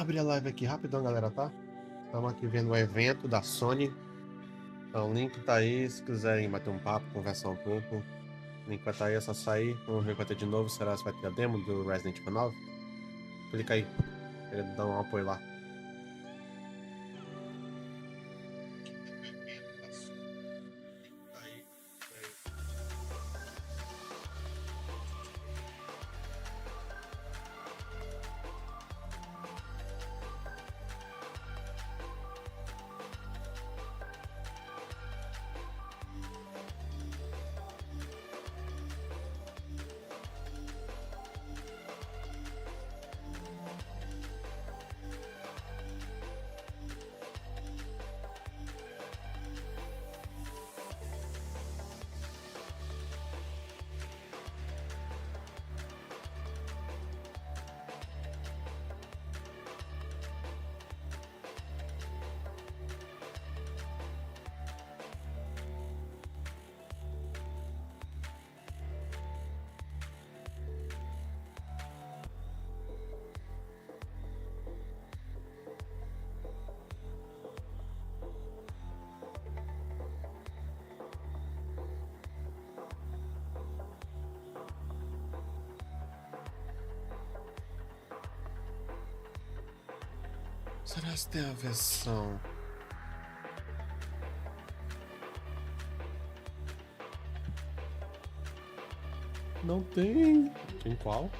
abrir a live aqui rapidão, galera, tá? Estamos aqui vendo o evento da Sony. Então, o link tá aí, se quiserem bater um papo, conversar um pouco. O link vai estar aí, é só sair. Vamos ver o que vai ter de novo. Será que vai ter a demo do Resident Evil 9? Clica aí, ele dá um apoio lá. Será que tem a versão? Não tem. Tem qual?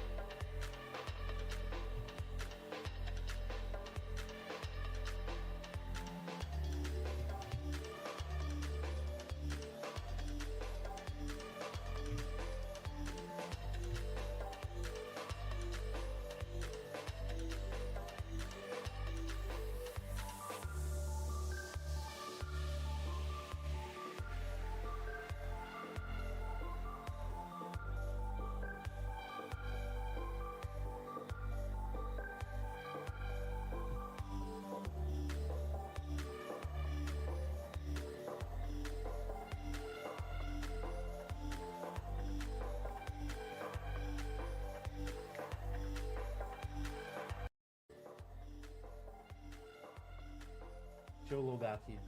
Deixa eu logar aqui.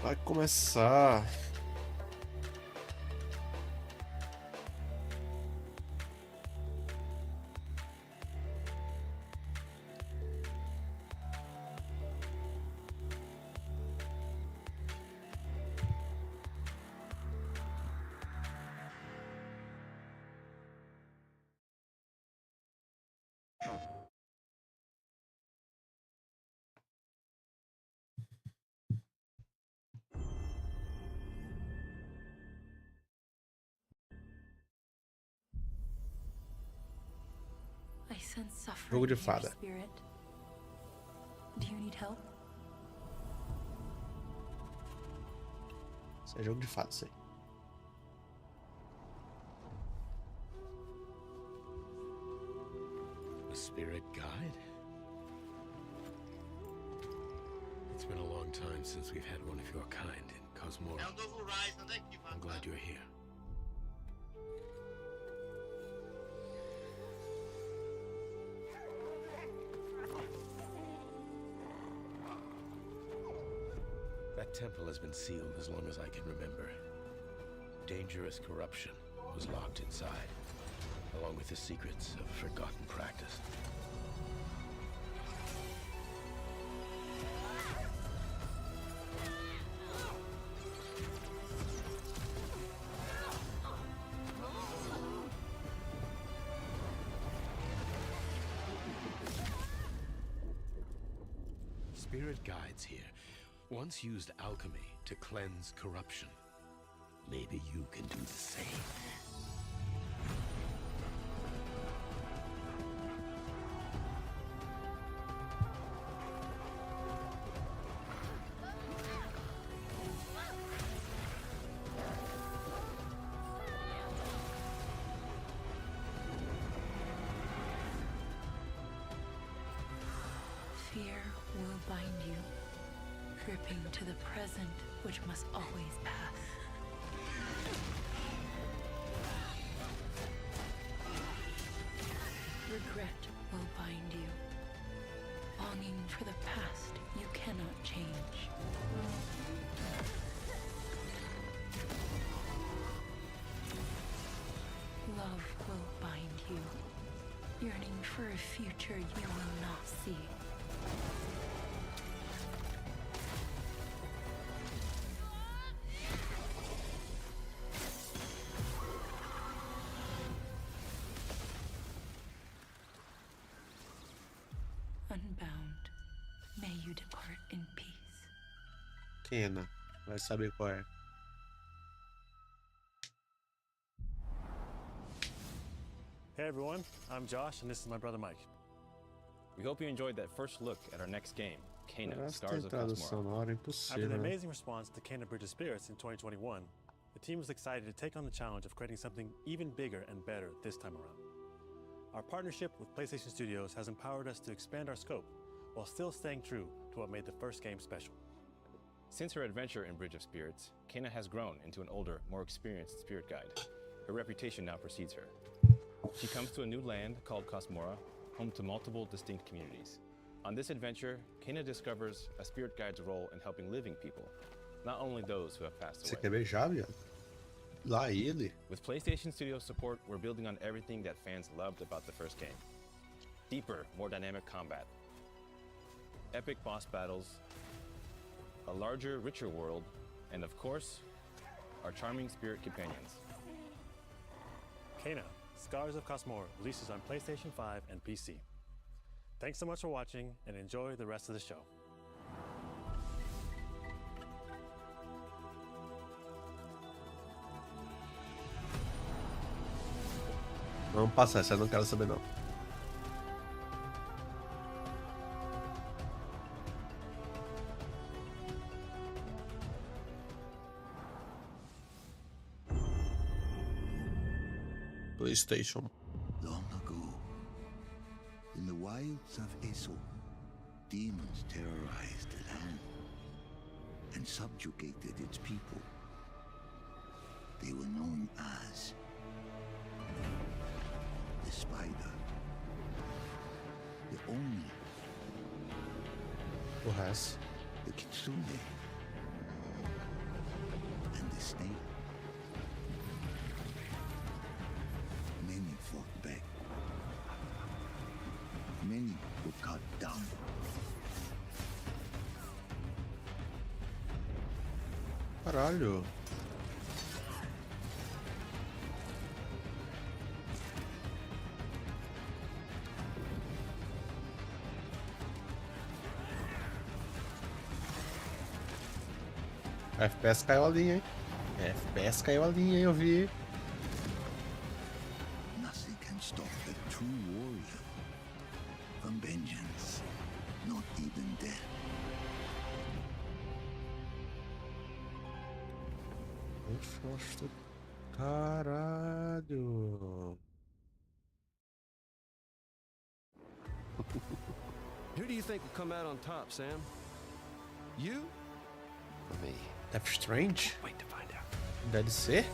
Vai começar. Jogo de fada. Isso é jogo de fada, isso aí. Spirit guide? It's been a long time since we've had one of your kind in Cosmora. I'm glad you're here. That temple has been sealed as long as I can remember. Dangerous corruption was locked inside, along with the secrets of forgotten practice. Spirit guides here once used alchemy to cleanse corruption. Maybe you can do the same. Fear will bind you, gripping to the present, which must always pass. Regret will bind you, longing for the past you cannot change. Love will bind you, yearning for a future you will not see. Unbound, may you depart in peace. Kena, vai saber qual é. Hey everyone, I'm Josh and this is my brother Mike. We hope you enjoyed that first look at our next game, Kena, Parece que Stars tem of tradução Cosmora. na hora, After impossível, the né? amazing response to Kena Bridge of Spirits in 2021, the team was excited to take on the challenge of creating something even bigger and better this time around. Our partnership with PlayStation Studios has empowered us to expand our scope while still staying true to what made the first game special. Since her adventure in Bridge of Spirits, Kena has grown into an older, more experienced spirit guide. Her reputation now precedes her. She comes to a new land called Cosmora, home to multiple distinct communities. On this adventure, Kena discovers a spirit guide's role in helping living people, not only those who have passed Você away. quer beijar, viado? Lá ele. With PlayStation Studios support, we're building on everything that fans loved about the first game. Deeper, more dynamic combat, epic boss battles, a larger, richer world, and of course, our charming spirit companions. Kena, Scars of Cosmora releases on PlayStation 5 and PC. Thanks so much for watching and enjoy the rest of the show. Vamos passar, essa eu não quero saber não. PlayStation. Long ago, in the wilds of Eso, demons terrorized the land and subjugated its people. They were known as the Spider, the Oni, O resto. the Kitsune, and the Snake. Many fought back. Many were cut down. Caralho. FPS caiu a linha, hein? FPS caiu a linha, hein? Eu vi. Nothing can stop the true warrior from vengeance, not even death. Aposto. Caralho. Who do you think will come out on top, Sam? You? Or me? Death Strange? Wait to find out. DLC?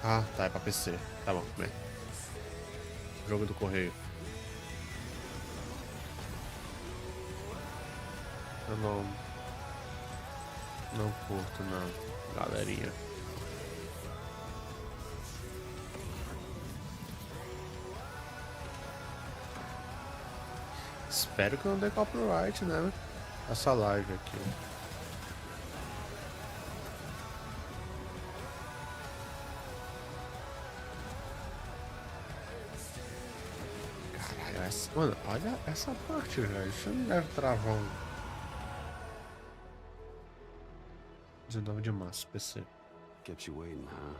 Ah, tá, é pra PC. Tá bom, bem. Jogo do correio. Eu não curto não, galerinha. Espero que não dê copyright, né? Essa live aqui. Caralho, mano, olha essa parte, velho. Isso não deve travar um. 19 de março, PC. Kept you waiting, huh?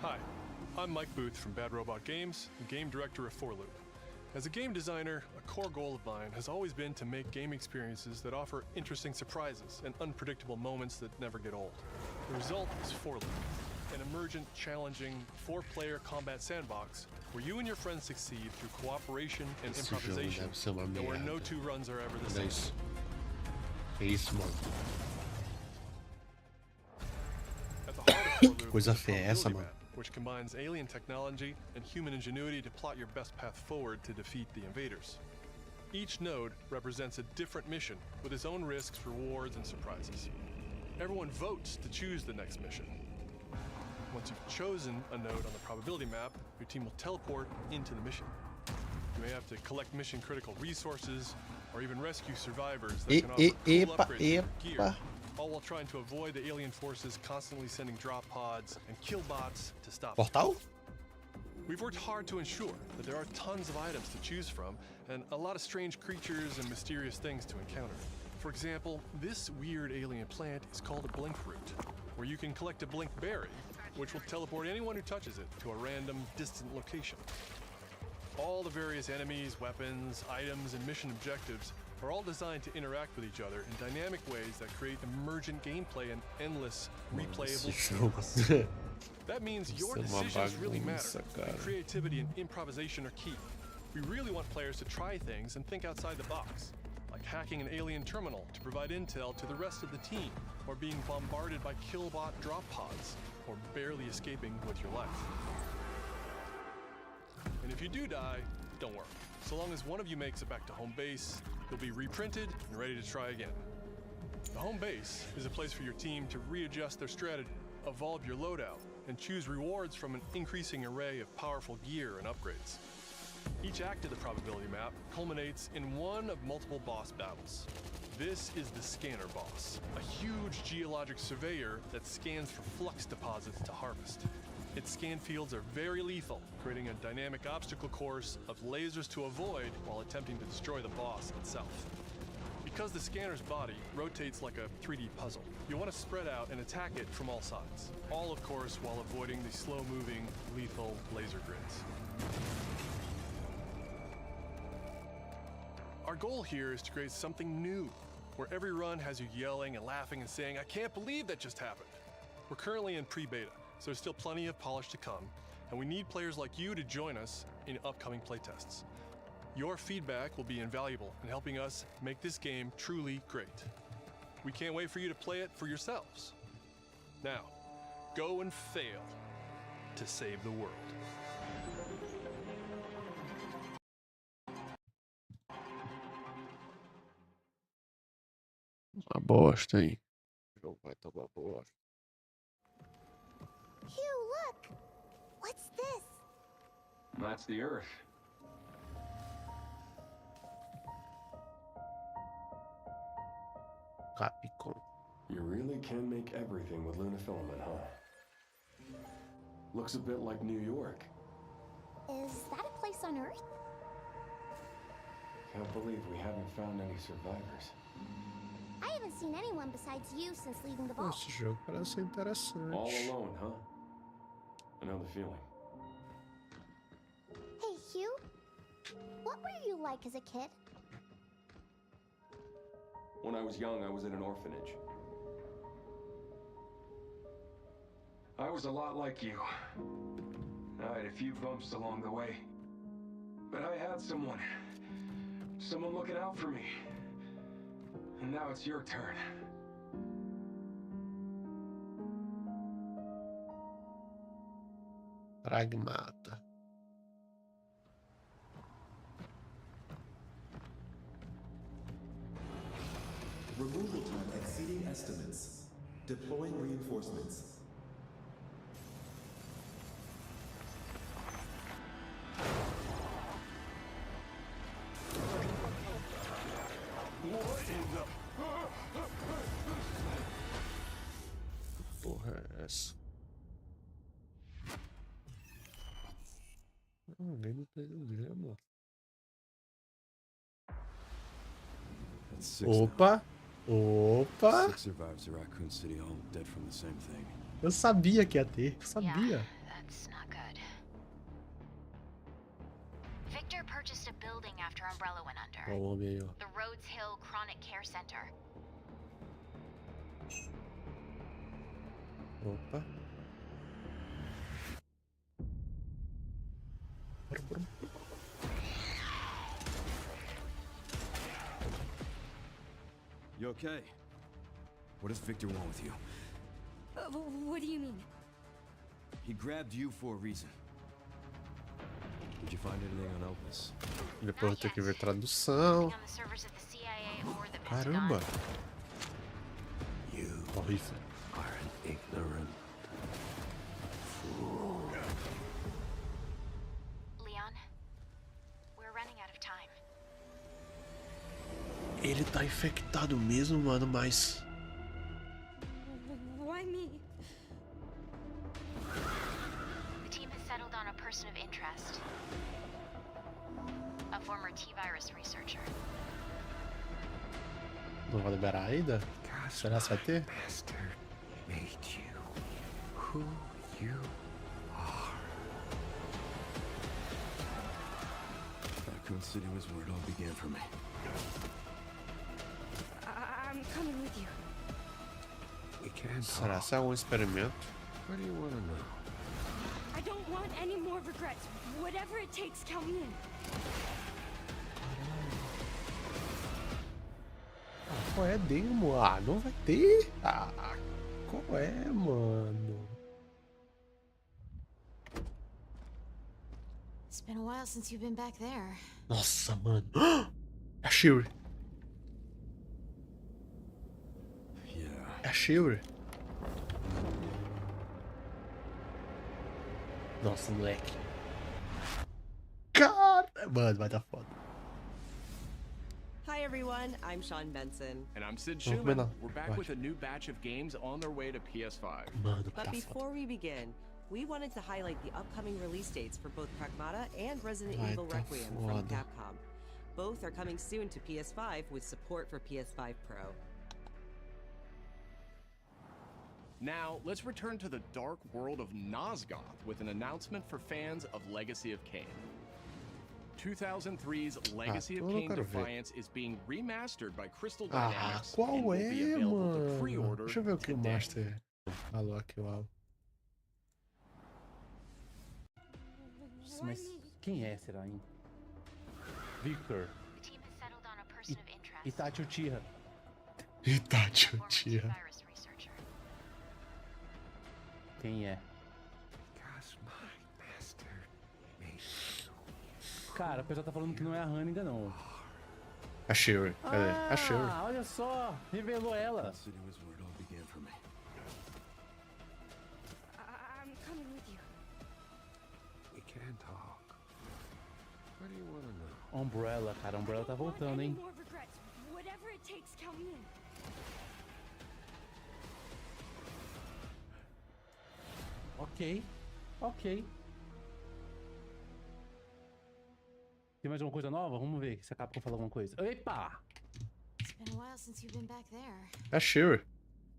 Hi, I'm Mike Booth from Bad Robot Games, and game director of 4Loop. As a game designer, a core goal of mine has always been to make game experiences that offer interesting surprises and unpredictable moments that never get old. The result is 4Loop, an emergent, challenging, 4-player combat sandbox where you and your friends succeed through cooperation and improvisation, and where no two runs are ever the same. É isso, mano. At the heart of 4Loop Que coisa is a feia é essa, probability mano? map, which combines alien technology and human ingenuity to plot your best path forward to defeat the invaders. Each node represents a different mission with its own risks, rewards, and surprises. Everyone votes to choose the next mission. Once you've chosen a node on the probability map, your team will teleport into the mission. You may have to collect mission-critical resources, or even rescue survivors that can offer cool upgrades to your gear, all while trying to avoid the alien forces constantly sending drop pods and kill bots to stop them. Portal? We've worked hard to ensure that there are tons of items to choose from, and a lot of strange creatures and mysterious things to encounter. For example, this weird alien plant is called a blink root, where you can collect a blink berry, which will teleport anyone who touches it to a random, distant location. All the various enemies, weapons, items, and mission objectives are all designed to interact with each other in dynamic ways that create emergent gameplay and endless, replayable chaos. That means your decisions really matter, and creativity and improvisation are key. We really want players to try things and think outside the box, like hacking an alien terminal to provide intel to the rest of the team, or being bombarded by killbot drop pods, or barely escaping with your life. And if you do die, don't worry. So long as one of you makes it back to home base, you'll be reprinted and ready to try again. The home base is a place for your team to readjust their strategy, evolve your loadout, and choose rewards from an increasing array of powerful gear and upgrades. Each act of the probability map culminates in one of multiple boss battles. This is the Scanner Boss, a huge geologic surveyor that scans for flux deposits to harvest. Its scan fields are very lethal, creating a dynamic obstacle course of lasers to avoid while attempting to destroy the boss itself. Because the scanner's body rotates like a 3D puzzle, you want to spread out and attack it from all sides. All, of course, while avoiding the slow-moving, lethal laser grids. Our goal here is to create something new, where every run has you yelling and laughing and saying, "I can't believe that just happened." We're currently in pre-beta, so there's still plenty of polish to come, and we need players like you to join us in upcoming playtests. Your feedback will be invaluable in helping us make this game truly great. We can't wait for you to play it for yourselves. Now, go and fail to save the world. Uma bosta, hein? O jogo vai tomar bosta. Hugh, look! What's this? That's the Earth. Capcom. You really can make everything with lunafilament, huh? Looks a bit like New York. Is that a place on Earth? Can't believe we haven't found any survivors. I haven't seen anyone besides you since leaving the vault. Esse jogo parece ser interessante. All alone, huh? I know the feeling. Hey, Hugh. What were you like as a kid? When I was young, I was in an orphanage. I was a lot like you. I had a few bumps along the way. But I had someone looking out for me. And now it's your turn. Pragmata. Removal time exceeding estimates. Deploying reinforcements. What in the... Porra é essa? Nem no telegrama. Opa! Opa! 6 survivors of Raccoon City, all dead from the same thing. Eu sabia que ia ter. Eu sabia. Yeah, that's not good. Victor purchased a building after Umbrella went under. Olha o homem aí, ó. The Rhodes Hill Chronic Care Center. Opa. You okay? What does Victor want with you? What do you mean? He grabbed you for a reason. Did you find anything on Elvis? Depois eu tenho que ver tradução. Caramba! You horrível. are an ignorant fool. Leon, we're running out of time. Ele tá infectado mesmo, mano, mas... Why me? The team has settled on a person of interest. A former T-virus researcher. Não vai liberar ainda? Será que vai ter? Bastard made you who you are. Raccoon City was where it all began for me. I'm coming with you. We can't Será que é um experimento? What do you want to know? I don't want any more regrets. Whatever it takes, count me in. Qual é demo? Ah, não vai ter? Ah, qual é, mano? It's been a while since you've been back there. Nossa, mano. É a Shuri. É a Shuri. Nossa, moleque. Cara, mano, vai dar foda. Hi everyone, I'm Sean Benson. And I'm Sid Oh, Schumann. Manda. We're back Vai. with a new batch of games on their way to PS5. Mano, But tá before we begin, we wanted to highlight the upcoming release dates for both Pragmata and Resident Vai, Evil tá Requiem from foda. Capcom. Both are coming soon to PS5 with support for PS5 Pro. Now, let's return to the dark world of Nosgoth with an announcement for fans of Legacy of Kain. 2003's Legacy of tudo eu Kain quero ver. Defiance is being remastered by Crystal Ah, Dynamics and qual will be é, available to mano? pre-order Deixa eu ver o que o today. Master falou aqui, uau. Mas quem é, será, hein? Victor. The team has settled on a person of interest. Itachi Uchiha. Itachi Uchiha. T-virus researcher. Quem é? Cause my master made you. Cara, o pessoal tá falando que não é a Hannigan, não. A Shuri. Cadê? A Shuri. Ah, olha só. Revelou ela. Raccoon City was where it all began for me. I'm coming with you. We can't talk. What do you want to know? Umbrella, cara. Umbrella tá voltando, hein? More regrets. Whatever it takes, count me in. Ok. Ok. Tem mais alguma coisa nova? Vamos ver se a Capcom fala alguma coisa. Epa! It's been a while since you've been back there. É a Shuri.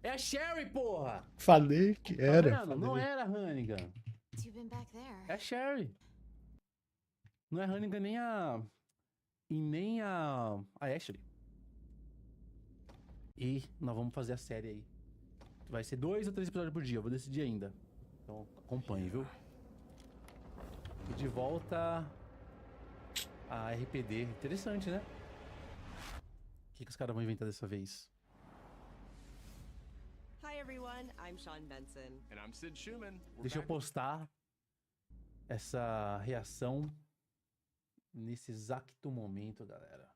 É a Sherry, porra! Falei que era. Tá vendo? Não era a Hannigan. Since you've been back there. É a Sherry. Não é a Hannigan nem a... E nem a Ashley. E nós vamos fazer a série aí. Vai ser 2 ou 3 episódios por dia, eu vou decidir ainda. Então acompanhe, viu? E de volta a RPD. Interessante, né? O que os caras vão inventar dessa vez? Hi everyone, I'm Sean Benson. And I'm Sid Schumann. Deixa eu postar essa reação nesse exato momento, galera.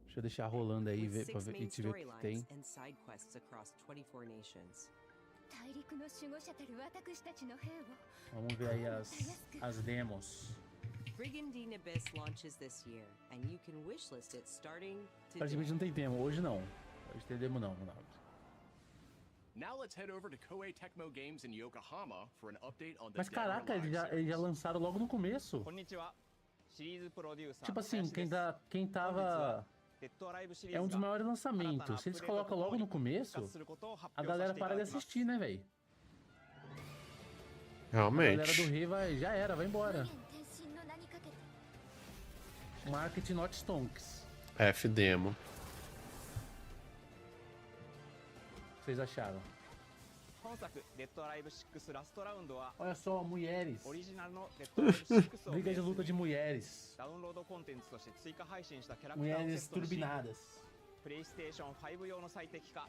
Deixa eu deixar rolando aí pra ver, e te ver o que tem. Vamos ver aí as demos. Brigandine Abyss launches this year, and you can wishlist it starting today. Praticamente não tem demo, hoje não. Hoje tem demo não. Now let's head over to Koei Tecmo Games in Yokohama for an update on the Mas caraca, eles já lançaram logo no começo. Tipo assim, quem tava... É um dos maiores lançamentos. Se eles colocam logo no começo, a galera para de assistir, né, velho? Realmente. A galera do Rei já era, vai embora. Marketing not stonks. F-Demo. O que vocês acharam? Olha só, mulheres. Briga de luta de mulheres. Mulheres turbinadas. PlayStation 5用の最適化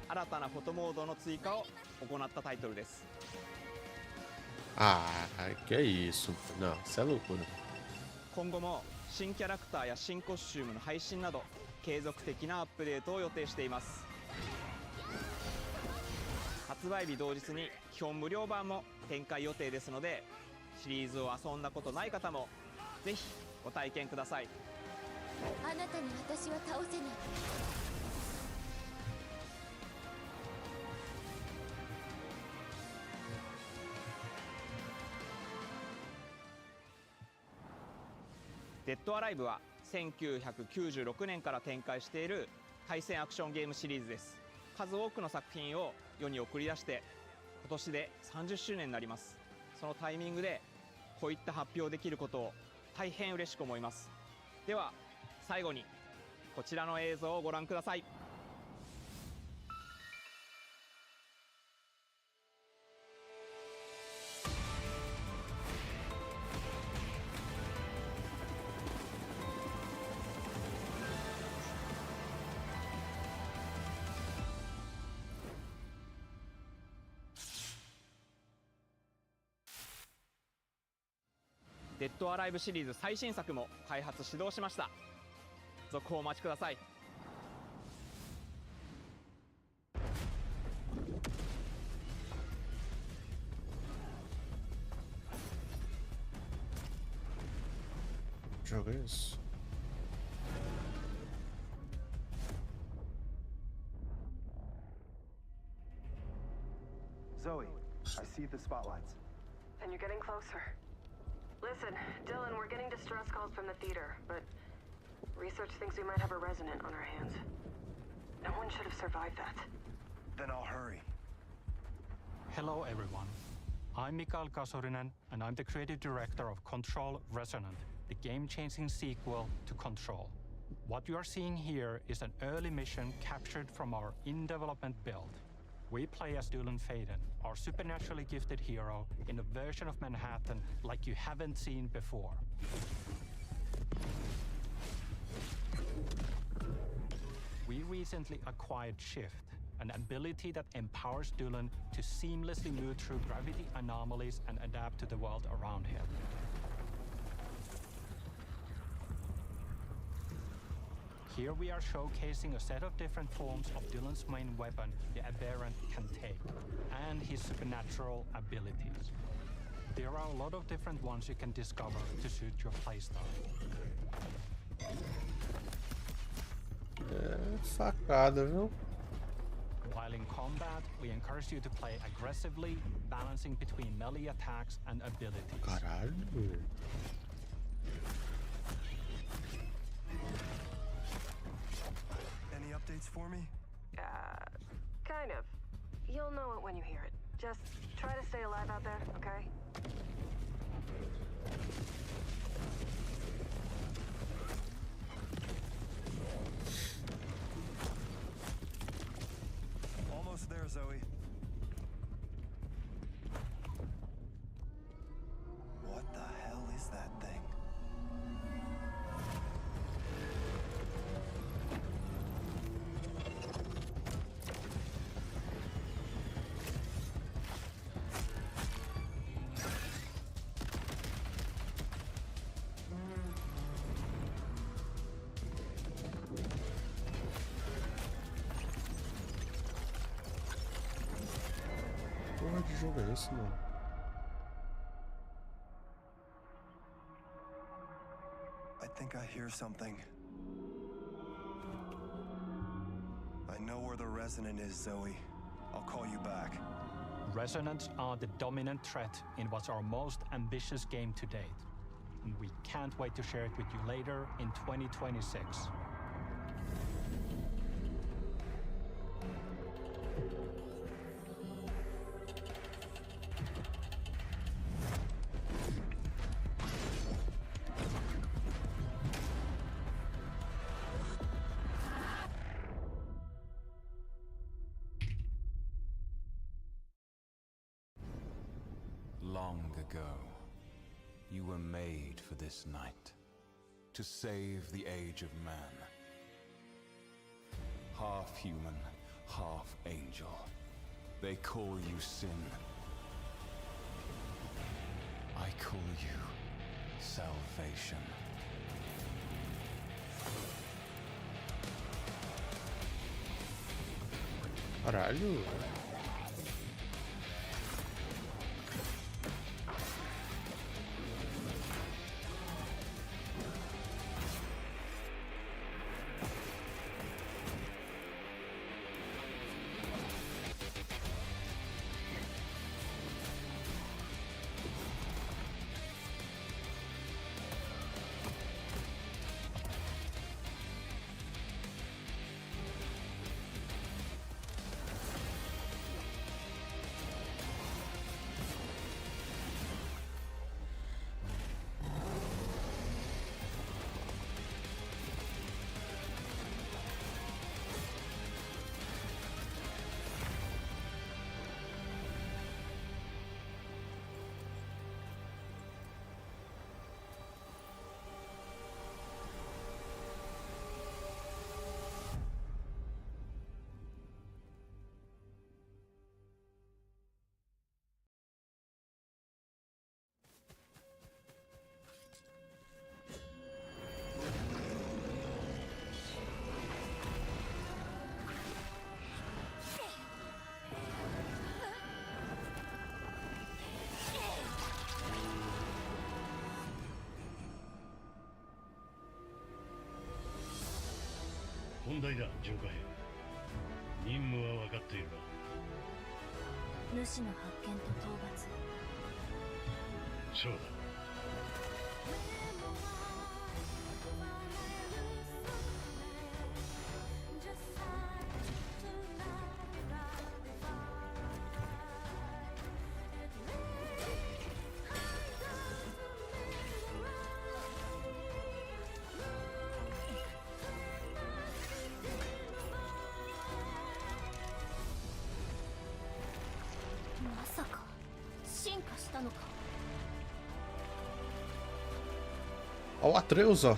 新たなフォトモードの追加を行ったタイトルです Ah, que é isso? Não, isso é loucura. 今後も新キャラクターや新コスチュームの配信など継続的なアップデートを予定しています発売日同日に基本無料版も展開予定ですのでシリーズを遊んだことない方もぜひご体験くださいあなたに私は倒せないデッドアライブは1996年から展開している対戦アクションゲームシリーズです数多くの作品を世に送り出して今年で30周年になりますそのタイミングでこういった発表できることを大変嬉しく思いますでは最後にこちらの映像をご覧くださいデッドアライブシリーズ最新作も開発始動しました続報をお待ちください Jogo é esse? Zoe, I see the spotlights. And you're getting closer. Listen, Dylan, we're getting distress calls from the theater, but research thinks we might have a resident on our hands. No one should have survived that. Then I'll hurry. Hello, everyone. I'm Mikael Kasurinen, and I'm the creative director of Control Resonant, the game-changing sequel to Control. What you are seeing here is an early mission captured from our in-development build. We play as Dylan Faden, our supernaturally gifted hero, in a version of Manhattan like you haven't seen before. We recently acquired Shift, an ability that empowers Dylan to seamlessly move through gravity anomalies and adapt to the world around him. Here we are showcasing a set of different forms of Dylan's main weapon, the Aberrant, can take, and his supernatural abilities. There are a lot of different ones you can discover to suit your playstyle. Facada, viu? While in combat, we encourage you to play aggressively, balancing between melee attacks and abilities. Caralho. Any updates for me? Kind of. You'll know it when you hear it. Just try to stay alive out there, okay? Almost there, Zoe. What the hell is that thing? Porra de jogo é esse, mano? I think I hear something. I know where the resonant is, Zoe. I'll call you back. Resonants are the dominant threat in what's our most ambitious game to date. And we can't wait to share it with you later in 2026. Long ago, you were made for this night, to save the age of man. Half human, half angel. They call you sin. I call you salvation. Caralho. Ó o Atreus, ó.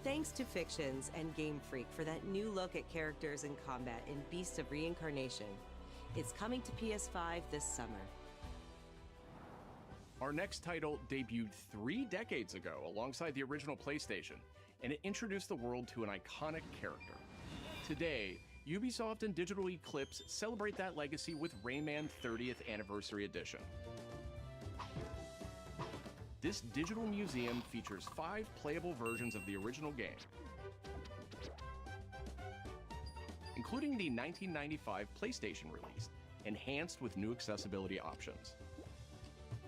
Thanks to Fictions and Game Freak for that new look at characters and combat in Beasts of Reincarnation. It's coming to PS5 this summer. Our next title debuted 3 decades ago alongside the original PlayStation, and it introduced the world to an iconic character. Today, Ubisoft and Digital Eclipse celebrate that legacy with Rayman 30th Anniversary Edition. This digital museum features 5 playable versions of the original game, including the 1995 PlayStation release, enhanced with new accessibility options.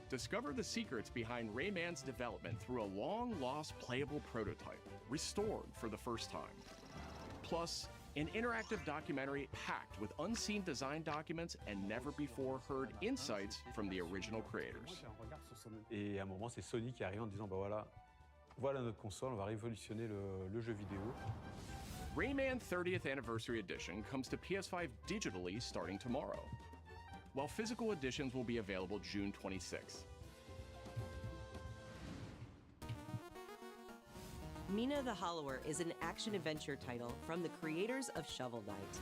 Discover the secrets behind Rayman's development through a long-lost playable prototype, restored for the first time. Plus, an interactive documentary packed with unseen design documents and never-before-heard insights from the original creators. Et à un moment, c'est Sony qui arrive en disant, bah voilà notre console, on va révolutionner le jeu vidéo. Rayman 30th Anniversary Edition comes to PS5 digitally starting tomorrow, while physical editions will be available June 26th. Mina the Hollower is an action-adventure title from the creators of Shovel Knight.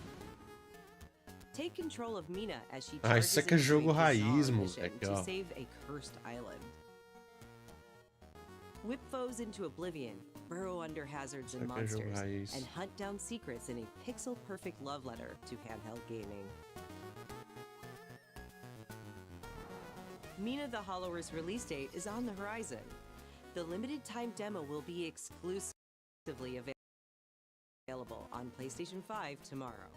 Take control of Mina as she charges isso aqui é jogo into a raiz, bizarre moleque, mission to ó. save a cursed island. Whip foes into oblivion, burrow under hazards and Isso aqui é jogo monsters, raiz. and hunt down secrets in a pixel-perfect love letter to handheld gaming. Mina the Hollower's release date is on the horizon. The limited-time demo will be exclusively available on PlayStation 5 tomorrow.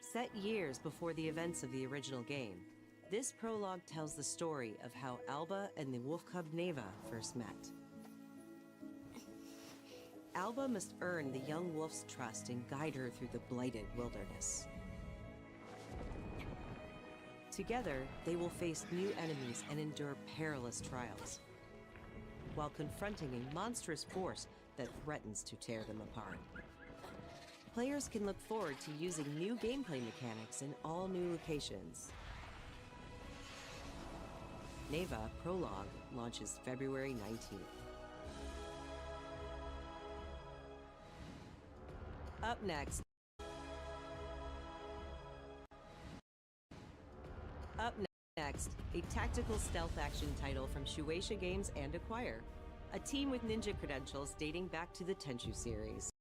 Set years before the events of the original game, this prologue tells the story of how Alba and the wolf cub Neva first met. Alba must earn the young wolf's trust and guide her through the blighted wilderness. Together, they will face new enemies and endure perilous trials, while confronting a monstrous force that threatens to tear them apart. Players can look forward to using new gameplay mechanics in all new locations. Neva Prologue launches February 19th. Up next, a tactical stealth action title from Shueisha Games and Acquire, a team with ninja credentials dating back to the Tenchu series.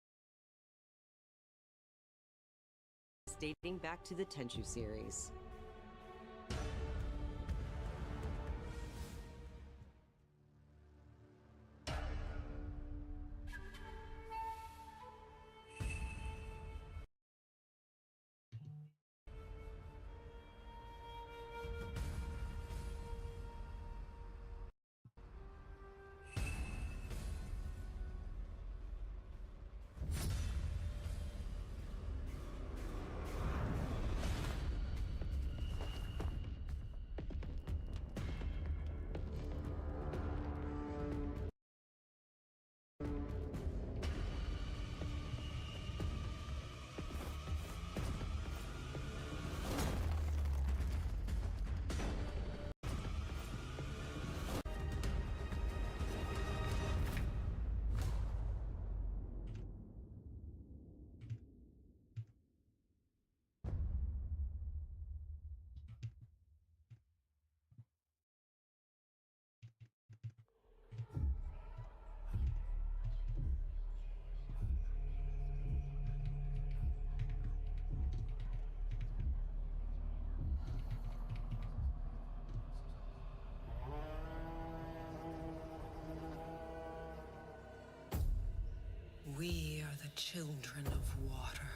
We are the children of water,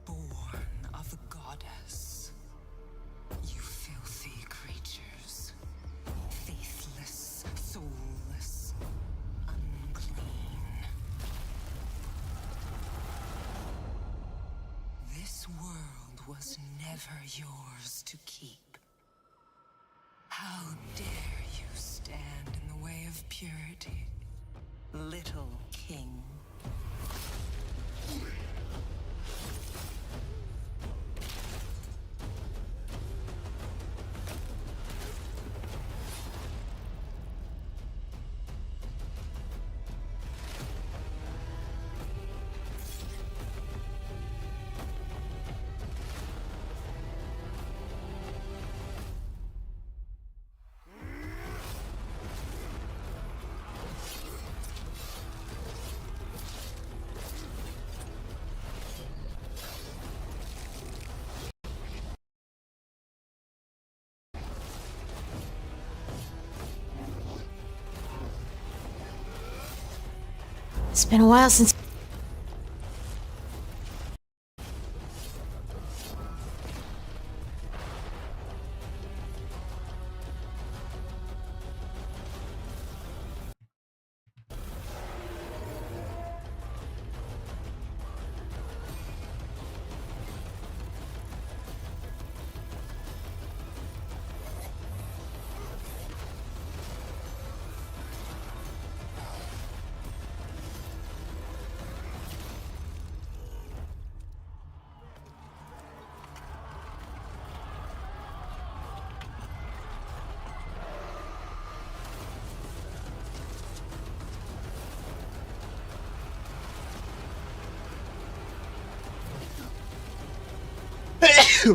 born of the goddess. You filthy creatures, faithless, soulless, unclean. This world was never yours to keep. How dare you stand in the way of purity, little king? It's been a while since...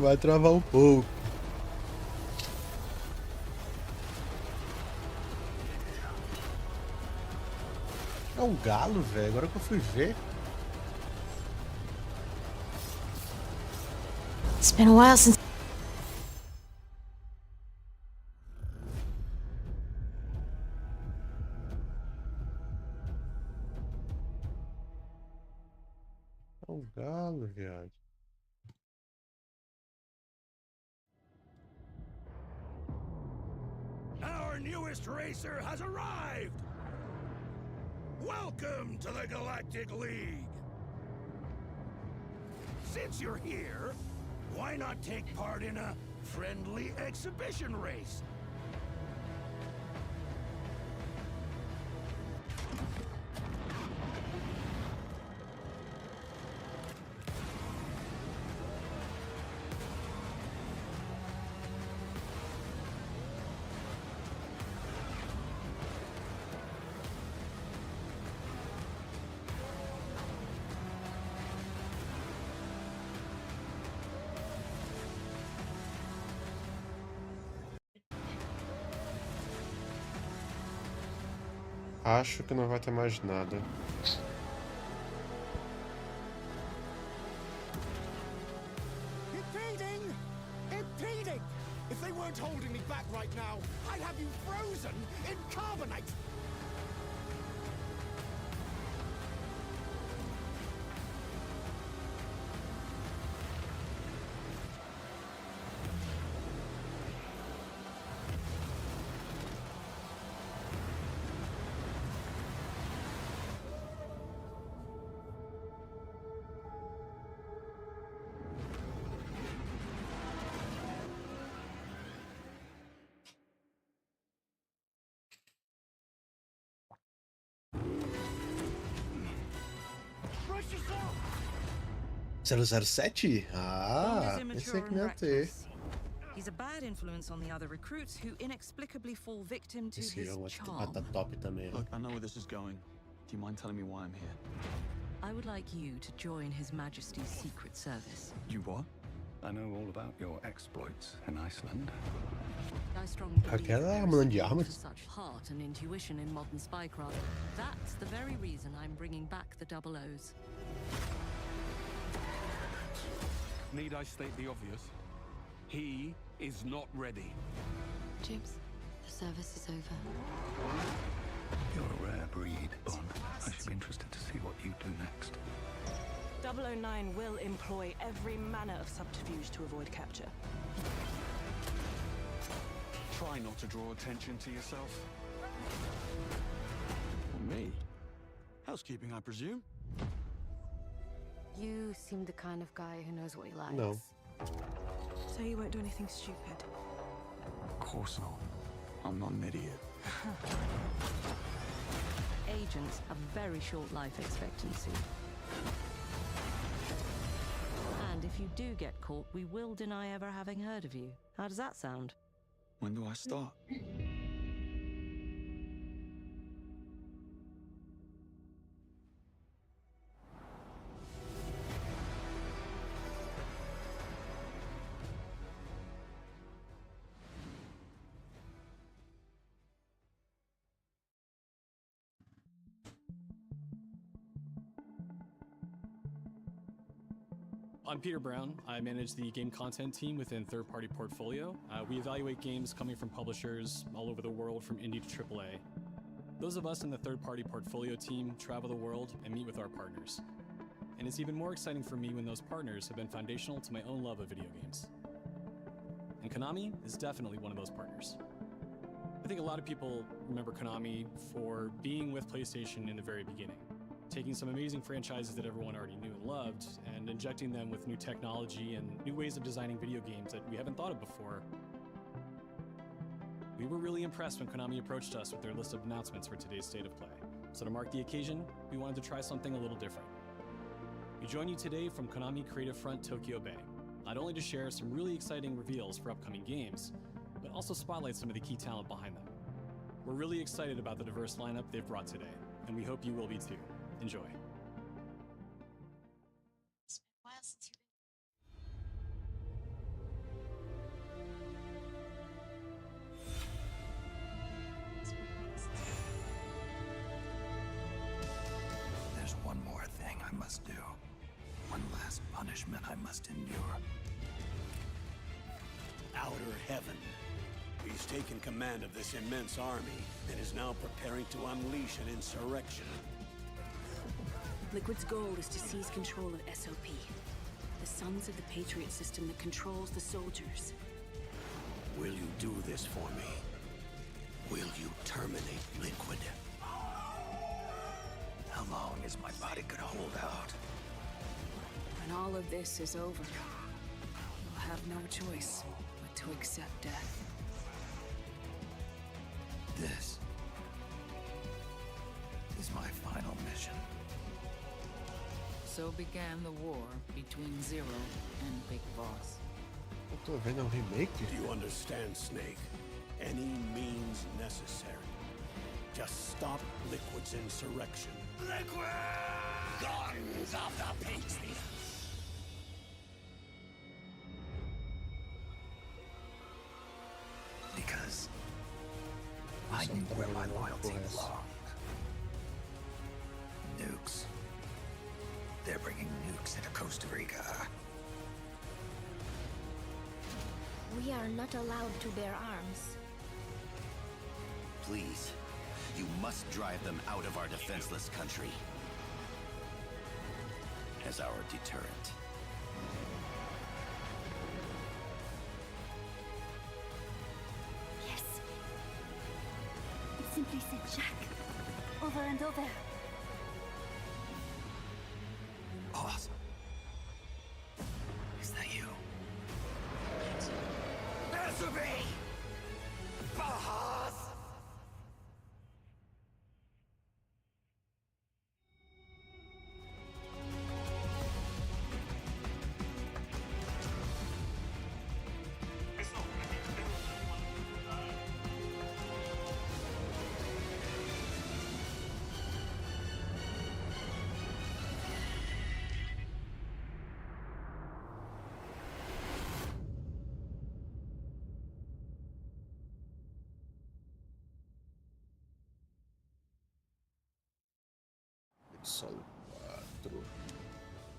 Vai travar um pouco. É um galo, velho. Agora que eu fui ver. It's been a while since... É um galo, viado. Our newest racer has arrived! Welcome to the Galactic League! Since you're here, why not take part in a friendly exhibition race? Acho que não vai ter mais nada. Impeding! Impeding! If they weren't holding me back right now, I'd have you frozen in carbonite! Brace yourself! 007? Ah, esse aqui não ia ter. He's a bad influence on the other recruits who inexplicably fall victim to Esse his jogo charm. tá top também. Look, I know where this is going. Do you mind telling me why I'm here? I would like you to join His Majesty's Secret Service. You what? I know all about your exploits in Iceland. I strongly believe Aquela there mão is de armas. such heart and intuition in modern spycraft. That's the very reason I'm bringing back the double O's. Need I state the obvious? He is not ready. James, the service is over. You're a rare breed, Bond. I should be interested to see what you do next. 009 will employ every manner of subterfuge to avoid capture. Try not to draw attention to yourself. Me? Housekeeping, I presume? You seem the kind of guy who knows what he likes. No. So you won't do anything stupid? Of course not. I'm not an idiot. Agents have very short life expectancy. And if you do get caught, we will deny ever having heard of you. How does that sound? When do I start? I'm Peter Brown. I manage the game content team within Third Party Portfolio. We evaluate games coming from publishers all over the world, from indie to AAA. Those of us in the third-party portfolio team travel the world and meet with our partners. And it's even more exciting for me when those partners have been foundational to my own love of video games. And Konami is definitely one of those partners. I think a lot of people remember Konami for being with PlayStation in the very beginning, taking some amazing franchises that everyone already knew and loved, and injecting them with new technology and new ways of designing video games that we haven't thought of before. We were really impressed when Konami approached us with their list of announcements for today's State of Play. So to mark the occasion, we wanted to try something a little different. We join you today from Konami Creative Front Tokyo Bay, not only to share some really exciting reveals for upcoming games, but also spotlight some of the key talent behind them. We're really excited about the diverse lineup they've brought today, and we hope you will be too. Enjoy. It's been a while since you've There's one more thing I must do. One last punishment I must endure. Outer Heaven. He's taken command of this immense army and is now preparing to unleash an insurrection. Liquid's goal is to seize control of SOP, the Sons of the Patriot system that controls the soldiers. Will you do this for me? Will you terminate Liquid? How long is my body gonna hold out? When all of this is over, you'll have no choice but to accept death. This is my final mission. So began the war between Zero and Big Boss. Eu tô vendo um remake? Do you understand, Snake? Any means necessary. Just stop Liquid's insurrection. Liquid! Guns of the Patriot! Because I knew where my loyalty belonged. Nukes. They're bringing nukes into Costa Rica. We are not allowed to bear arms. Please, you must drive them out of our defenseless country. As our deterrent. Yes. It simply said Jack. Over and over. Awesome. Is that you? Answer me! Bahas!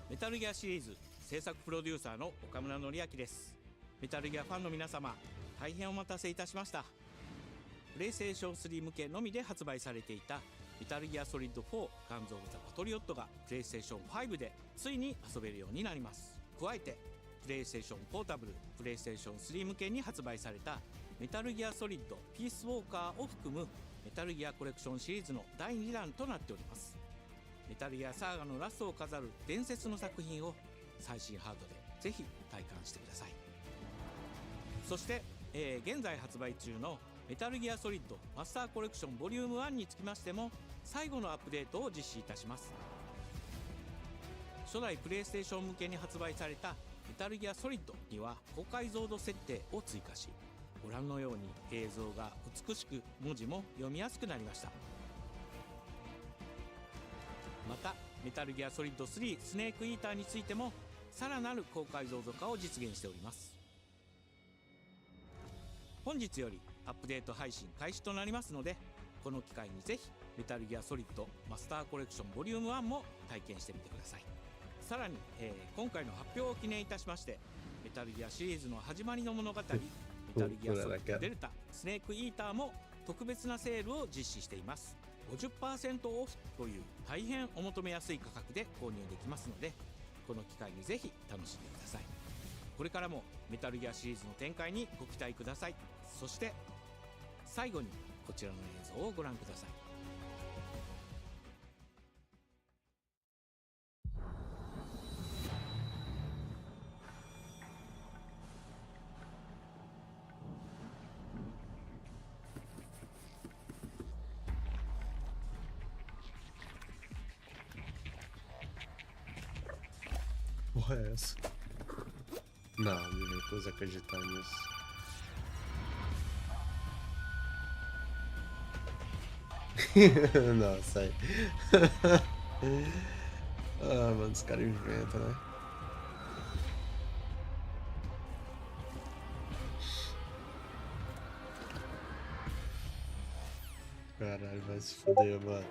メタルギアシリーズ制作プロデューサーの岡村則明です。メタルギアファンの皆様、大変お待たせいたしました。プレイステーション3向けのみで発売されていたメタルギアソリッド4ガンズ・オブ・ザ・パトリオットがプレイステーション5でついに遊べるようになります。加えてプレイステーションポータブル、プレイステーション3向けに発売されたメタルギアソリッドピースウォーカーを含むメタルギアコレクションシリーズの第2弾となっております。メタルギアサーガのラストを飾る伝説の作品を最新ハードでぜひ体感してください。そして、現在発売中のメタルギアソリッドマスターコレクションボリューム1につきましても最後のアップデートを実施いたします。初代プレイステーション向けに発売されたメタルギアソリッドには高解像度設定を追加し、ご覧のように映像が美しく文字も読みやすくなりました。またメタルギアソリッド3スネークイーターについてもさらなる高解像度化を実現しております。本日よりアップデート配信開始となりますので、この機会にぜひメタルギアソリッドマスターコレクションボリューム1も体験してみてください。さらに、今回の発表を記念いたしまして、メタルギアシリーズの始まりの物語メタルギアソリッドデルタスネークイーターも特別なセールを実施しています。50%オフという大変お求めやすい価格で購入できますので、この機会にぜひ楽しんでください。これからもメタルギアシリーズの展開にご期待ください。そして最後にこちらの映像をご覧ください。Porra é essa? Não, me recuso a acreditar nisso. Nossa, aí. Ah, mano, os caras inventam, né? Caralho, vai se fuder, mano.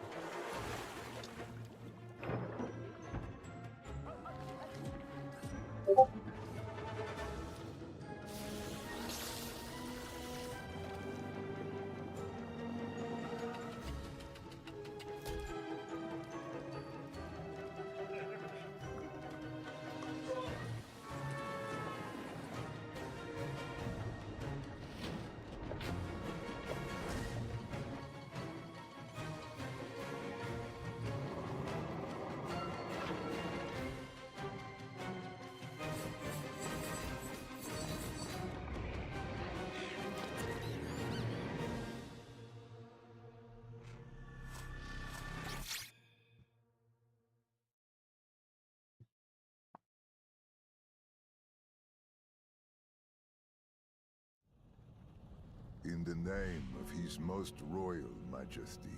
In the name of His Most Royal Majesty,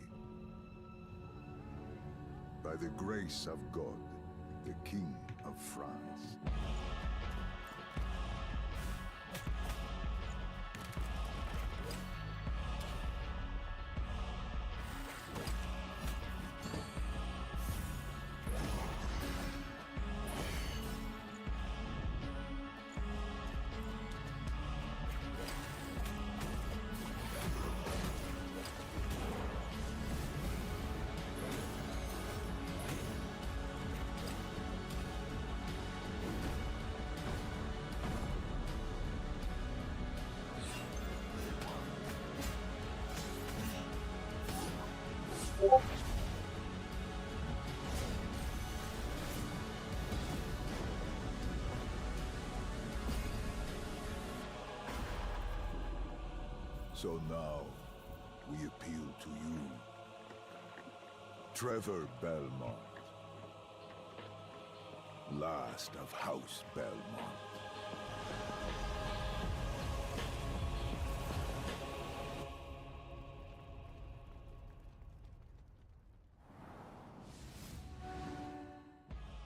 by the grace of God, the King of France. So now, we appeal to you, Trevor Belmont, last of House Belmont.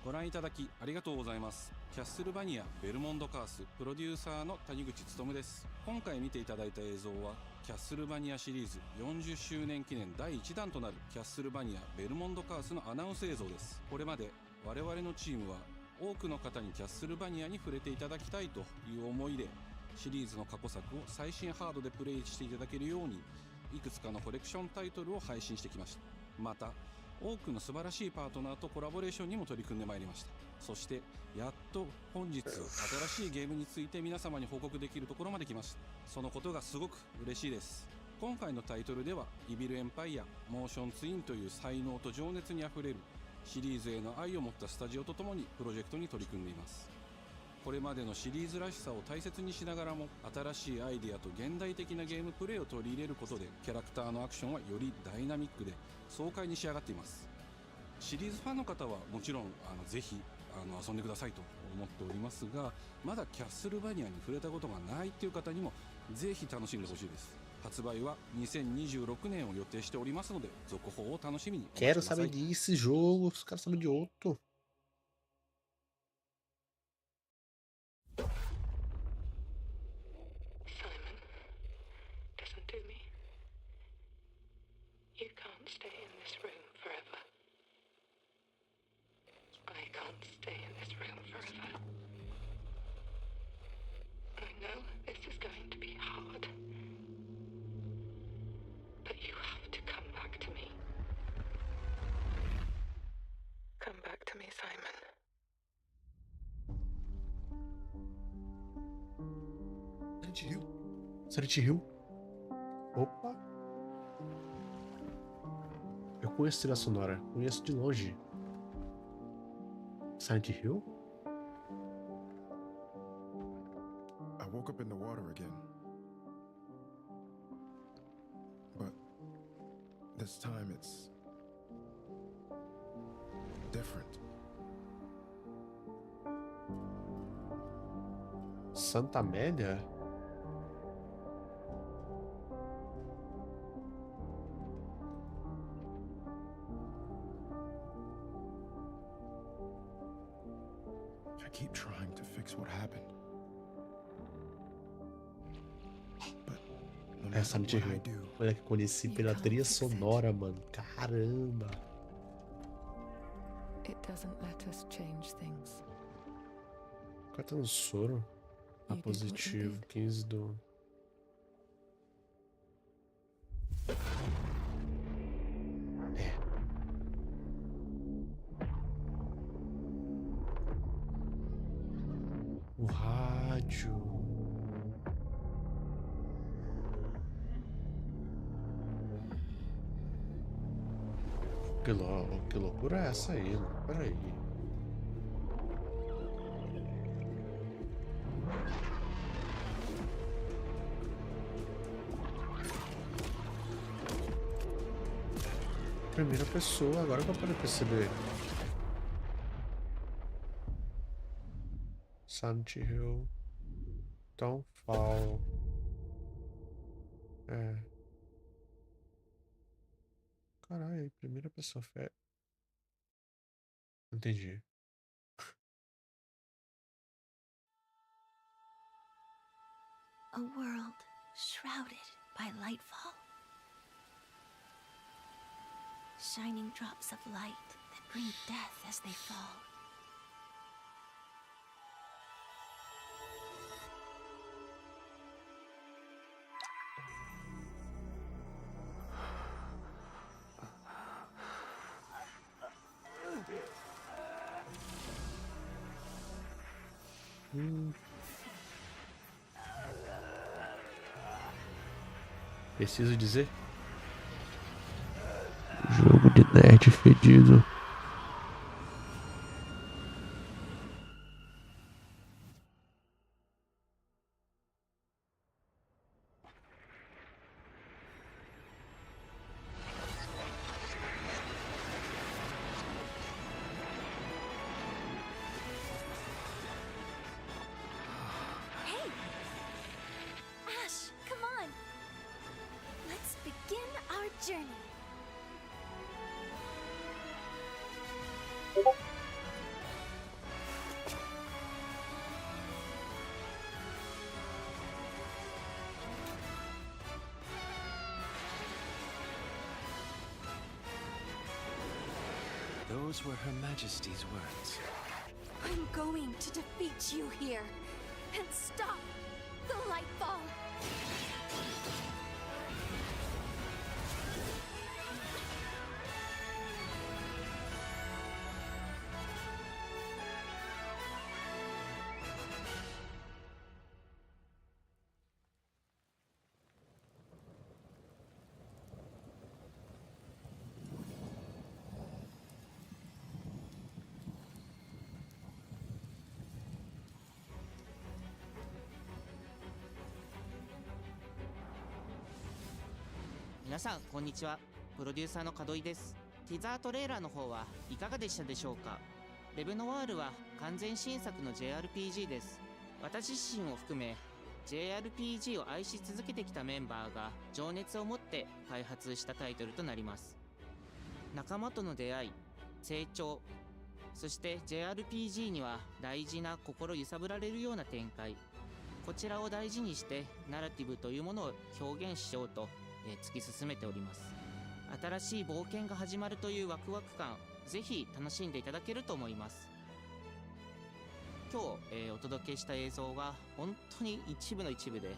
ご覧いただきありがとうございます。キャッスルバニアベルモンドカースプロデューサーの谷口勉です。今回見ていただいた映像はキャッスルバニアシリーズ40周年記念第1弾となるキャッスルバニアベルモンドカースのアナウンス映像です。これまで我々のチームは多くの方にキャッスルバニアに触れていただきたいという思いで、シリーズの過去作を最新ハードでプレイしていただけるようにいくつかのコレクションタイトルを配信してきました。また多くの素晴らしいパートナーとコラボレーションにも取り組んでまいりました。そしてやっと本日新しいゲームについて皆様に報告できるところまで来ました。そのことがすごく嬉しいです。今回のタイトルではイビルエンパイアモーションツインという才能と情熱にあふれるシリーズへの愛を持ったスタジオとともにプロジェクトに取り組んでいます。これまでのシリーズらしさを大切にしながらも新しいアイデアと現代的なゲームプレイを取り入れることでキャラクターのアクションはよりダイナミックで爽快に仕上がっています。シリーズファンの方はもちろんぜひ遊んでくださいと思っておりますが、まだキャッスルバニアに触れたことがないっていう方にもぜひ楽しんでほしいです。発売は2026年を予定しておりますので続報を楽しみにお待ちください。 Quero saber desse jogo, os caras sabem de outro. Listen to me. You can't stay in this room forever. I can't stay in this room forever. I know this is going to be hard. But you have to come back to me. Silent Hill. Opa. Eu conheço a trilha sonora. Conheço de longe. Silent Hill? I woke up in the water again. But this time it's different. Santa Amélia? I keep trying to fix what happened. Essa Silent Hill. Olha que conheci pela trilha sonora, mano. Caramba. It doesn't let us change things. Qual tá no soro? A positivo. 15 do... É. O rádio. Que loucura é essa aí, mano? Peraí. Primeira pessoa, agora que eu pude perceber. Silent Hill. Downfall. É. Caralho, primeira pessoa fé. Entendi. A world shrouded by lightfall. Shining drops of light that bring death as they fall. Preciso dizer? Jogo de nerd fedido. Hey! Ash, come on! Let's begin our journey. Those were Her Majesty's words. I'm going to defeat you here and stop the lightfall.皆さんこんにちは。プロデューサーの門井です。ティザートレーラーの方はいかがでしたでしょうか。レブノワールは完全新作の JRPG です。私自身を含め JRPG を愛し続けてきたメンバーが情熱を持って開発したタイトルとなります。仲間との出会い、成長、そして JRPG には大事な心揺さぶられるような展開、こちらを大事にしてナラティブというものを表現しようと突き進めております。新しい冒険が始まるというワクワク感、ぜひ楽しんでいただけると思います。今日、お届けした映像は本当に一部の一部で、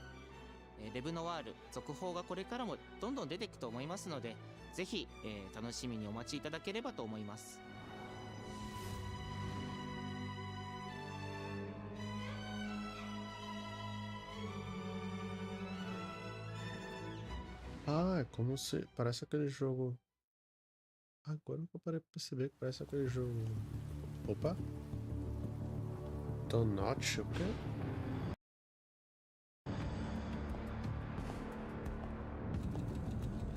レブノワール続報がこれからもどんどん出ていくと思いますので、ぜひ、楽しみにお待ちいただければと思います。Ah, é como se... Parece aquele jogo... Agora que eu parei pra perceber que parece aquele jogo... Opa! Donut, o quê?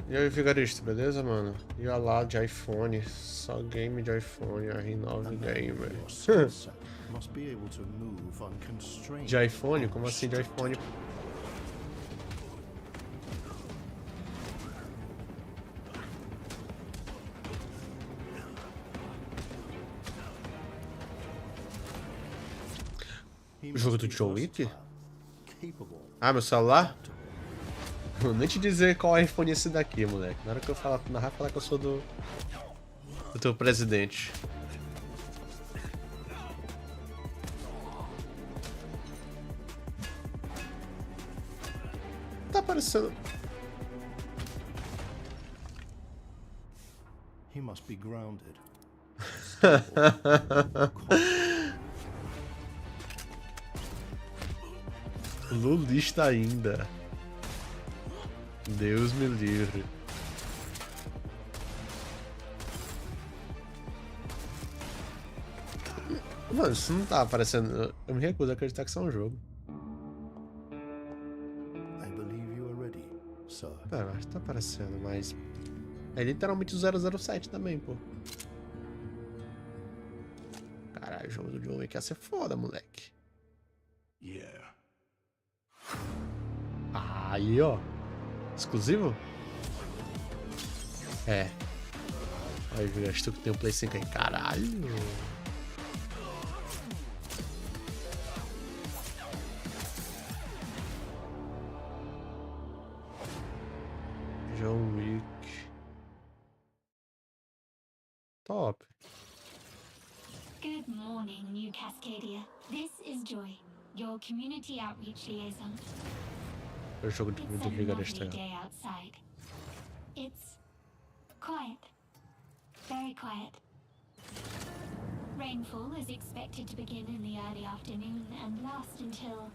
E aí, vigarista, beleza, mano? E olha lá, de iPhone. Só game de iPhone, R9 Gamer. De iPhone? Como assim de iPhone? O jogo do John Wick? Ah, meu celular? Vou nem te dizer qual iPhone é esse daqui, moleque. Na hora que eu falar, narrar, falar que eu sou do teu presidente. Tá aparecendo. He must be grounded. Lulista ainda. Deus me livre. Mano, isso não tá aparecendo. Eu me recuso a acreditar que isso é um jogo. I believe you are ready, sir. Pera, acho que tá aparecendo, mas... É literalmente o 007 também, pô. Caralho, o jogo do John Wick ia ser foda, moleque. Yeah. Aí, ó. Exclusivo? É. Aí, viu? Acho que tem um Play 5 aí. Caralho. John Wick. Top. Good morning, New Cascadia. This is Joy, your community outreach liaison. O jogo de vigarista. Day outside. It's quiet. Very quiet. Rainfall is expected to begin in the early afternoon and last until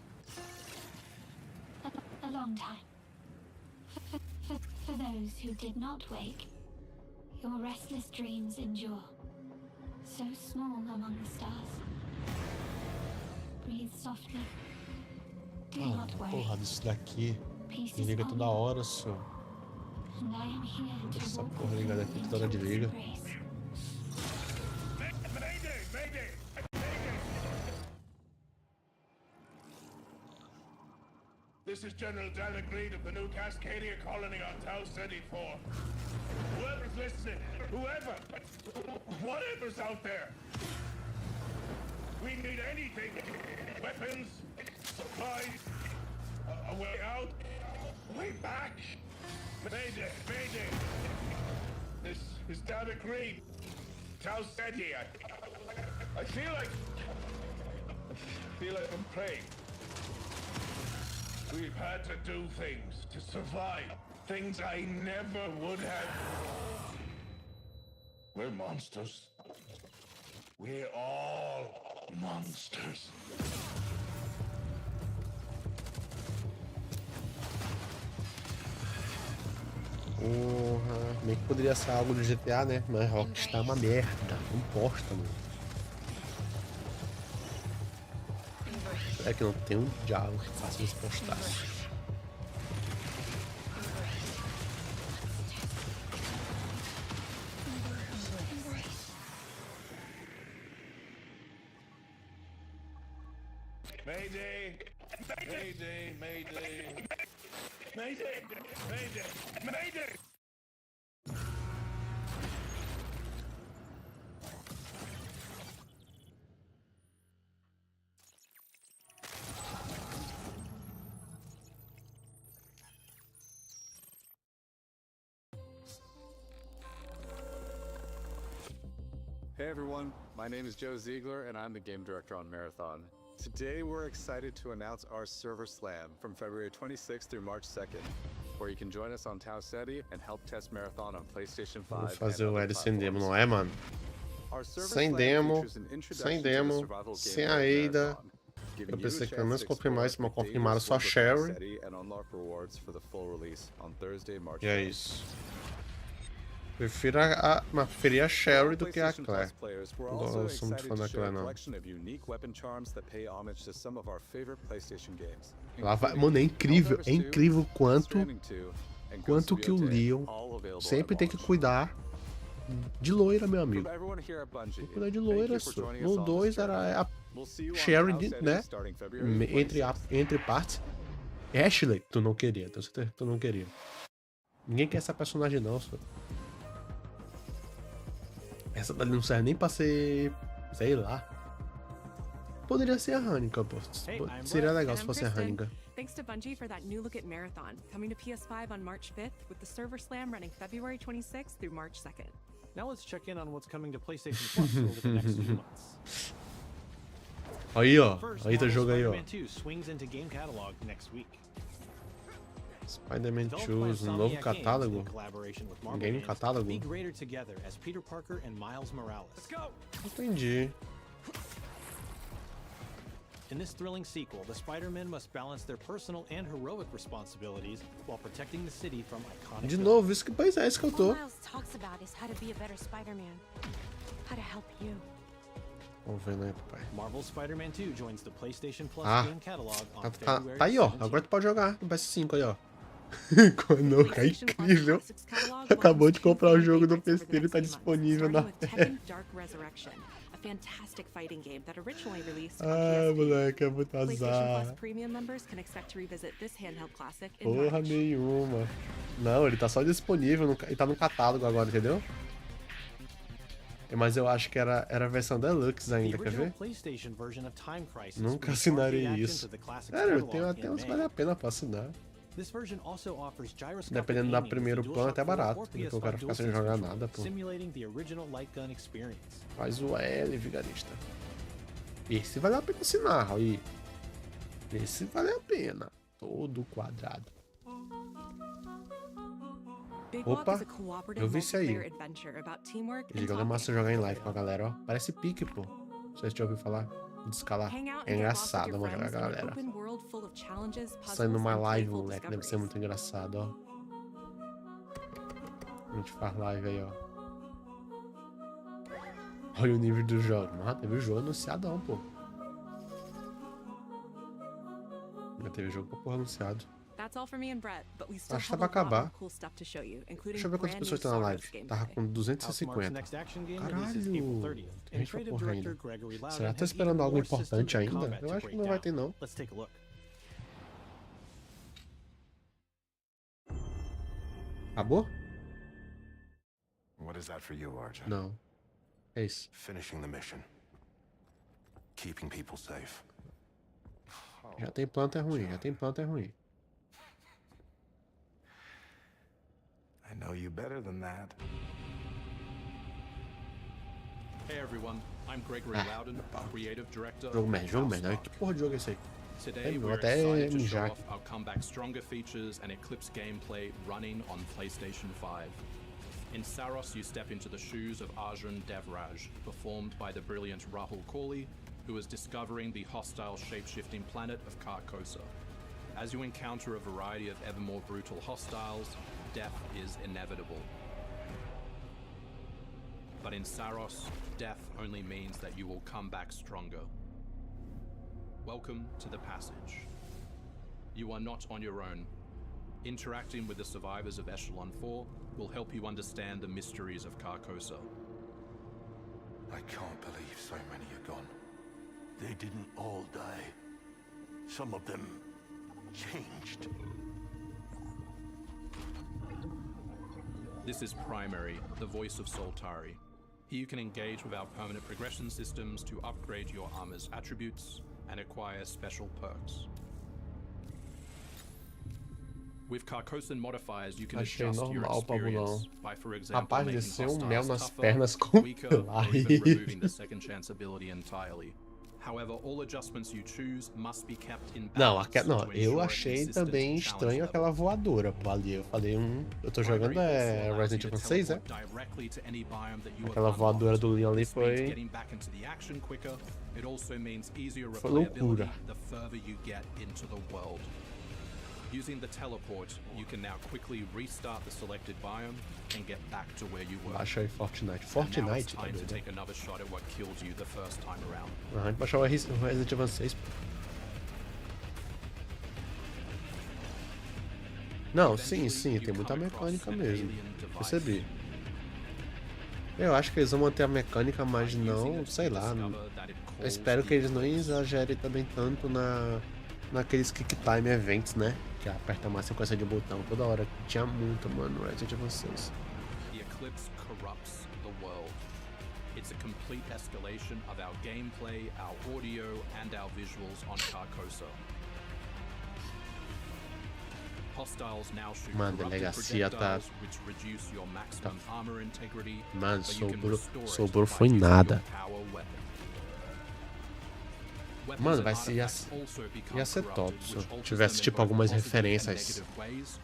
a long time. For those who did not wake, your restless dreams endure. So small among the stars. Breathe softly. Do not worry. Porra, disso daqui. Me liga toda hora, senhor. And I am here to Essa porra ligada aqui toda hora de liga. This is General Dan Agreed of the new Cascadia colony on Tau City 4. Whoever's listening, whatever's out there, we need anything. Weapons, supplies, a way out, a way back. Mayday, Mayday. This is Dan Agreed. Tau City. I feel like I'm praying. We've had to do things to survive. Things I never would have. We're monsters. We're all monsters. Porra, bem que poderia ser algo do GTA, né? Mas Rockstar é uma merda. Não posta, mano. É que não tem um diálogo que faça eles postarem. Mayday! Mayday! Mayday! Mayday! Mayday! Mayday! Hey everyone, my name is Joe Ziegler and I'm the game director on Marathon. Today we're excited to announce our server slam from February 26th through March 2nd, where you can join us on Tau Ceti and help test Marathon on PlayStation 5. Vou fazer o L sem demo, não é, mano? Sem demo, sem a Ada, giving Eu you a pensei que pelo chance menos to confirmar explore isso, mas the confirmaram dangerous só a world of Sherry. City and unlock rewards for the full release on Thursday, March E é 4th. isso. Preferia a Sherry do que a PlayStation Claire. Plus players, we're Não also sou muito excited fã to da share a Claire, não. collection of unique weapon charms that pay homage to some of our favorite PlayStation games. Ela vai... Mano, é incrível quanto que o Leon sempre tem que cuidar de loira, meu amigo. Tem que cuidar de loira, só. No 2 era a Sherry, né? Entre partes. Ashley, tu não queria, tenho certeza que tu não queria. Ninguém quer essa personagem não, só. Essa dali não serve nem pra ser... sei lá. Poderia ser a Hanika, pô. Seria legal se fosse a Hanika. Thanks to Bungie for that new look at Marathon, coming to PS5 on March 5th, with the server slam running February 26th through March 2nd. Now let's check in on what's coming to PlayStation Plus over the next few months. Aí, ó. First, Aí tá o jogo aí, ó. Spider-Man 2 swings into game catalog next week. Spider-Man 2, um novo catálogo. Game catálogo. Be greater together as Peter Parker and Miles Morales. Let's go. Entendi. In this thrilling sequel, the Spider-Men must balance their personal and heroic responsibilities while protecting the city from iconic De novo, isso que pois é, isso que eu tô. All Miles talks about is how to be a better Spider-Man. How to help you. Vamos ver, né, papai? Marvel's Spider-Man 2 joins the PlayStation Plus game catalog on February Tá aí, ó. 17th. Agora tu pode jogar no PS5 aí, ó. Quando é incrível. Acabou de comprar o jogo no PC e tá disponível na fantastic fighting game that originally released on Ah, PS4. moleque, é muito PlayStation azar. Plus premium members can expect to revisit this handheld classic in Porra March. nenhuma. Não, ele tá só disponível, ele tá no catálogo agora, entendeu? Mas eu acho que era a versão Deluxe ainda, quer ver? Nunca assinaria isso. Sério, tem até uns que vale a pena pra assinar. Dependendo da primeiro plano, até barato. Porque eu quero ficar sem jogar nada, pô. Faz o L, vigarista. Esse vale a pena assinar, aí. Esse vale a pena. Todo quadrado. Opa, eu vi isso aí. Esse jogo é massa jogar em live com a galera, ó. Parece pique, pô. Vocês já ouviram falar? De escalar. É engraçado, vamos jogar com a galera. Saindo numa live, moleque. Deve ser muito engraçado, ó. A gente faz live aí, ó. Olha o nível do jogo. Nossa, teve o jogo anunciadão, pô. Já teve jogo pra porra anunciado. Acho que tá pra acabar. Deixa eu ver quantas pessoas estão na live. Tava com 250. Caralho! Tem gente pra porra ainda. Será que tá esperando algo importante ainda? Eu acho que não vai ter, não. Acabou? What is that for you, Arja? Não. É isso. Finishing the mission. Keeping people safe. Já tem planta é ruim, já tem planta é ruim. I know you better than that. Hey everyone, I'm Gregory Loudon, creative director. Jogo merda. Que porra de jogo é esse aí? Today Vou we're até excited to show mijar. off our comeback stronger features and Eclipse gameplay running on PlayStation 5. In Saros, you step into the shoes of Arjun Devraj, performed by the brilliant Rahul Kohli, who is discovering the hostile shape-shifting planet of Carcosa. As you encounter a variety of ever more brutal hostiles, death is inevitable. But in Saros, death only means that you will come back stronger. Welcome to the passage. You are not on your own. Interacting with the survivors of Echelon 4 will help you understand the mysteries of Carcosa. I can't believe so many are gone. They didn't all die. Some of them changed. This is Primary, the voice of Soltari. Here you can engage with our permanent progression systems to upgrade your armor's attributes and acquire special perks. With Carcosan modifiers, you can Achei adjust your normal, experience by, for example, Rapaz, making desceu mel hostiles nas tougher, pernas com weaker, or even removing the second chance ability entirely. However, all adjustments you choose must be kept in Não, balance não, to eu ensure achei consistent também challenge estranho level. aquela voadora ali. Eu falei, eu tô jogando Resident Evil 6, é? Directly to any biome that you have Aquela voadora do Leon ali This means foi... getting back into the action quicker. It also means easier Foi loucura. replayability the further you get into the world. Using the teleport, you can now quickly restart the selected biome and get back to where you were. Baixa aí Fortnite. And now it's Fortnite, tá time to doido? take another shot at what killed you the first time around. A gente baixou o Resident Evil 6. Não, sim, tem muita mecânica mesmo. Percebi. Eu acho que eles vão manter a mecânica, mas não, sei lá. Eu espero que eles não exagerem também tanto naqueles Kick Time Events, né? Que aperta mais sequência de botão toda hora. Tinha muito, mano, Resident Evil 6. The eclipse corrupts the world. It's a complete escalation of our gameplay, our audio, and our visuals on Carcosa. Hostiles now shoot Mano, corrupted delegacia tá... projectiles, which reduce your maximum armor integrity, Mano, but you can restore it sobrou by foi using nada. your power weapon. Mano, vai ser, ia ser top se tivesse tipo algumas referências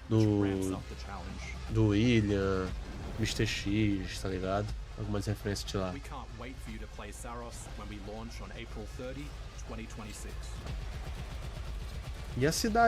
do William, Mr. X, tá ligado? Algumas referências de lá. We can't wait for you to play Saros when we launch on April 30, 2026. E a cidade